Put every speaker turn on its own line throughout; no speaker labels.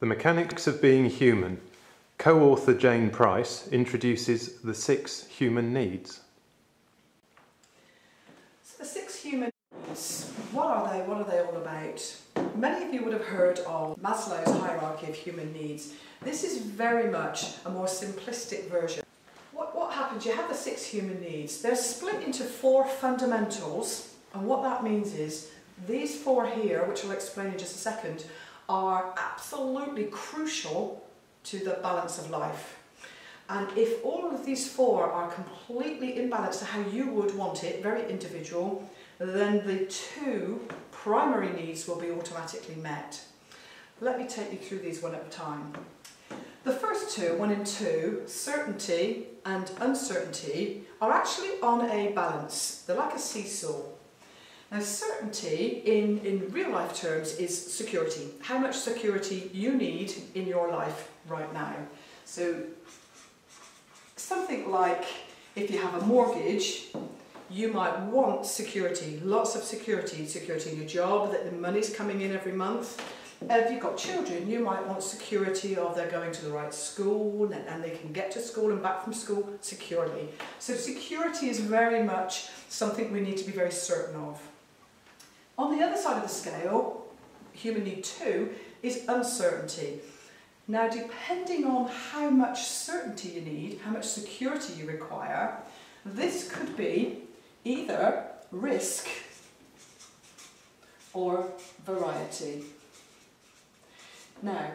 The Mechanics of Being Human. Co-author Jayne Price introduces the 6 human needs.
So the 6 human needs, what are they? What are they all about? Many of you would have heard of Maslow's hierarchy of human needs. This is very much a more simplistic version. What happens? You have the 6 human needs. They're split into 4 fundamentals, and what that means is these 4 here, which I'll explain in just a second, are absolutely crucial to the balance of life. And if all of these 4 are completely imbalanced to how you would want it, very individual, then the 2 primary needs will be automatically met. Let me take you through these one at a time. The first 2, 1 and 2, certainty and uncertainty, are actually on a balance. They're like a seesaw. Now, certainty in real life terms is security. How much security you need in your life right now. So something like if you have a mortgage, you might want security, lots of security. Security in your job, that the money's coming in every month. If you've got children, you might want security of they're going to the right school and they can get to school and back from school securely. So security is very much something we need to be very certain of. On the other side of the scale, human need 2 is uncertainty. Now, depending on how much certainty you need, how much security you require, this could be either risk or variety. Now,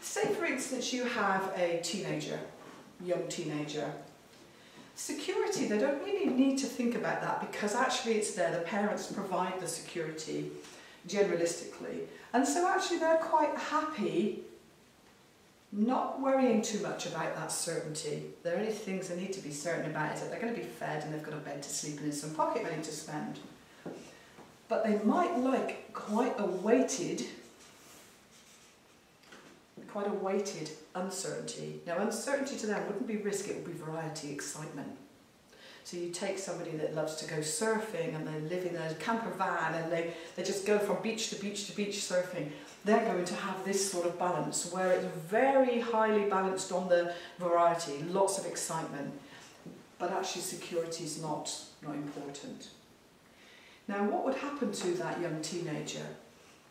say for instance you have a teenager, young teenager. Security, they don't really need to think about that because actually it's there. The parents provide the security generalistically. And so actually they're quite happy not worrying too much about that certainty. The only things they need to be certain about is that they're going to be fed and they've got a bed to sleep in and some pocket money to spend. But they might like quite a weighted uncertainty. Now, uncertainty to them wouldn't be risk, it would be variety, excitement. So you take somebody that loves to go surfing and they live in a camper van and they just go from beach to beach to beach surfing. They're going to have this sort of balance where it's very highly balanced on the variety, lots of excitement, but actually security is not important. Now, what would happen to that young teenager?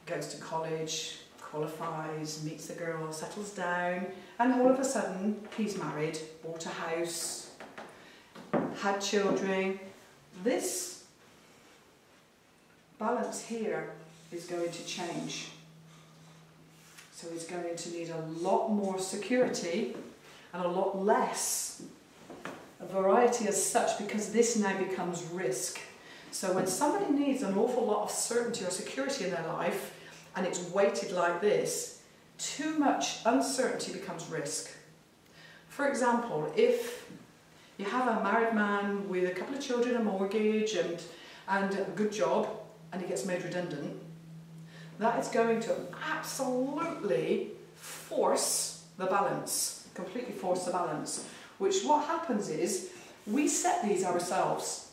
Goes to college, qualifies, meets the girl, settles down, and all of a sudden he's married, bought a house, had children. This balance here is going to change. So he's going to need a lot more security and a lot less variety as such, because this now becomes risk. So when somebody needs an awful lot of certainty or security in their life, and it's weighted like this, too much uncertainty becomes risk. For example, if you have a married man with a couple of children, a mortgage and a good job, and he gets made redundant, that is going to absolutely force the balance, completely force the balance, which what happens is we set these ourselves.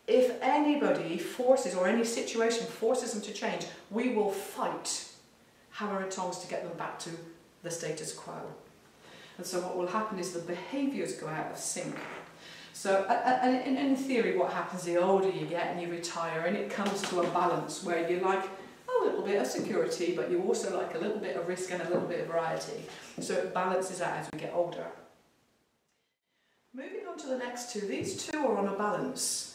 If anybody forces, or any situation forces them to change, we will fight hammer and tongs to get them back to the status quo. And so what will happen is the behaviours go out of sync. So and in theory what happens the older you get and you retire, and it comes to a balance where you like a little bit of security, but you also like a little bit of risk and a little bit of variety. So it balances out as we get older. Moving on to the next 2, these 2 are on a balance.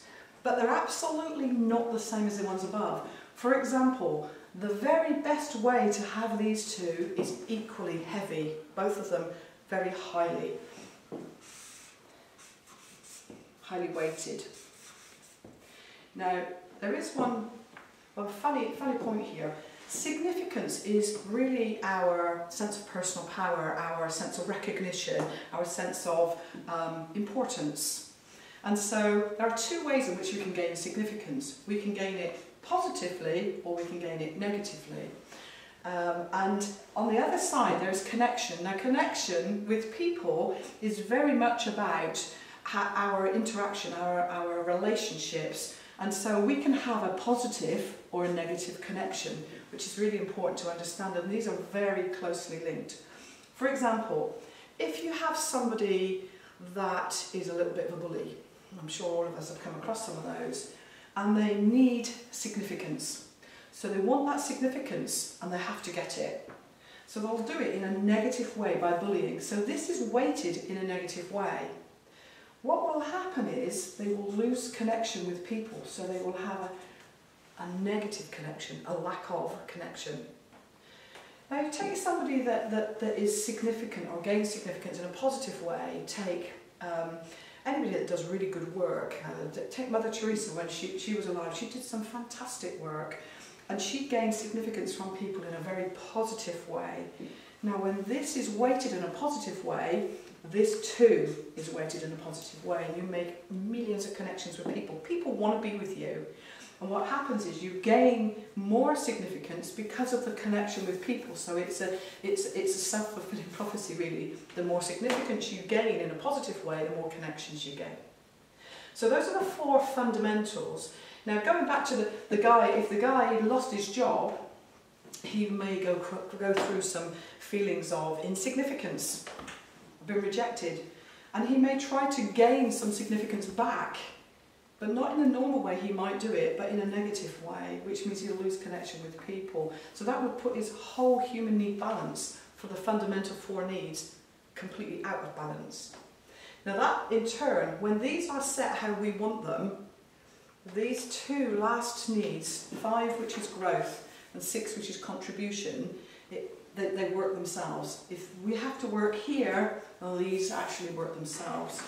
But they're absolutely not the same as the ones above. For example, the very best way to have these 2 is equally heavy, both of them very highly weighted. Now, there is one funny point here. Significance is really our sense of personal power, our sense of recognition, our sense of importance. And so there are 2 ways in which we can gain significance. We can gain it positively or we can gain it negatively. And on the other side there's connection. Now, connection with people is very much about our interaction, our relationships, And so we can have a positive or a negative connection, which is really important to understand, and these are very closely linked. For example, if you have somebody that is a little bit of a bully, I'm sure all of us have come across some of those, and they need significance. So they want that significance and they have to get it. So they'll do it in a negative way by bullying. So this is weighted in a negative way. What will happen is they will lose connection with people, so they will have a negative connection, a lack of connection. Now, you take somebody that is significant or gains significance in a positive way. Take anybody that does really good work. Take Mother Teresa when she was alive. She did some fantastic work, and she gained significance from people in a very positive way. Now, when this is weighted in a positive way, this too is weighted in a positive way, and you make millions of connections with people. People want to be with you, and what happens is you gain more significance because of the connection with people. So it's a self-fulfilling prophecy, really. The more significance you gain in a positive way, the more connections you gain. So those are the 4 fundamentals. Now, going back to the guy, if the guy lost his job, he may go through some feelings of insignificance, been rejected, and he may try to gain some significance back, but not in a normal way. He might do it, but in a negative way, which means he'll lose connection with people. So that would put his whole human need balance for the fundamental 4 needs completely out of balance. Now that in turn, when these are set how we want them, these 2 last needs, 5 which is growth and 6 which is contribution, they work themselves. If we have to work here, well, these actually work themselves.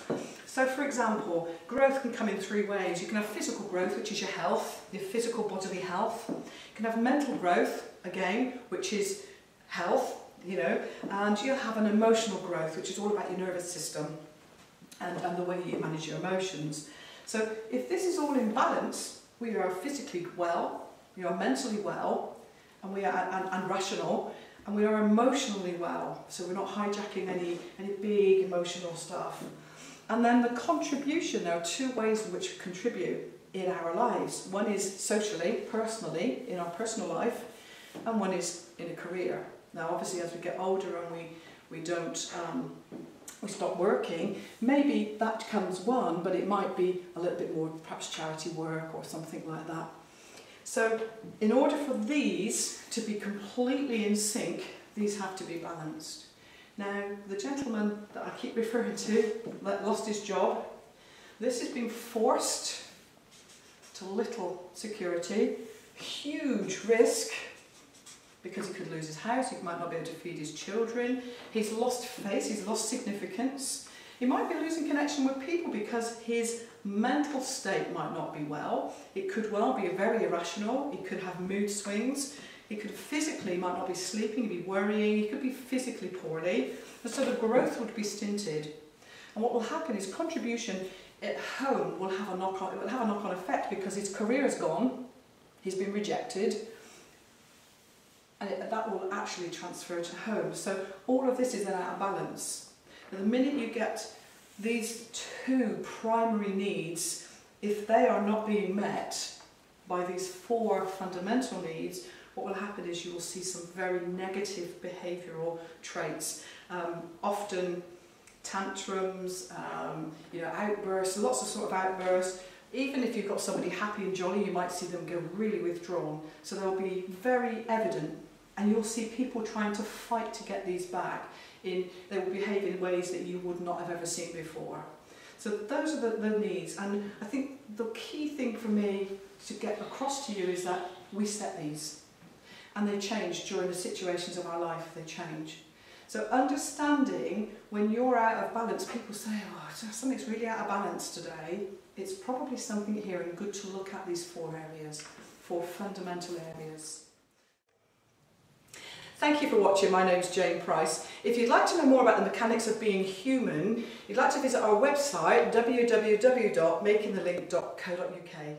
So for example, growth can come in 3 ways. You can have physical growth, which is your health, your physical bodily health. You can have mental growth, again, which is health, and you'll have an emotional growth, which is all about your nervous system and the way you manage your emotions. So if this is all in balance, we are physically well, we are mentally well, and we are and rational, and we are emotionally well, so we're not hijacking any big emotional stuff. And then the contribution, there are 2 ways in which we contribute in our lives. One is socially, personally, in our personal life, and one is in a career. Now obviously as we get older and we stop working, maybe that comes one, but it might be a little bit more perhaps charity work or something like that. So in order for these to be completely in sync, these have to be balanced. Now, the gentleman that I keep referring to that lost his job, this has been forced to little security, huge risk, because he could lose his house, he might not be able to feed his children, he's lost face, he's lost significance. He might be losing connection with people because his mental state might not be well. It could well be very irrational. He could have mood swings. He could physically might not be sleeping, he'd be worrying, he could be physically poorly. And so the growth would be stinted. And what will happen is contribution at home will have a knock-on effect because his career is gone, he's been rejected, and that will actually transfer to home. So all of this is then out of balance. Now, the minute you get these 2 primary needs, if they are not being met by these 4 fundamental needs, what will happen is you will see some very negative behavioural traits. Often tantrums, outbursts, lots of sort of outbursts. Even if you've got somebody happy and jolly, you might see them go really withdrawn. So they'll be very evident, and you'll see people trying to fight to get these back. They will behave in ways that you would not have ever seen before. So those are the needs, and I think the key thing for me to get across to you is that we set these, and they change during the situations of our life, they change. So understanding when you're out of balance, people say, oh, something's really out of balance today, it's probably something here and good to look at these 4 areas, 4 fundamental areas. Thank you for watching. My name's Jayne Price. If you'd like to know more about the mechanics of being human, you'd like to visit our website www.makingthelink.co.uk.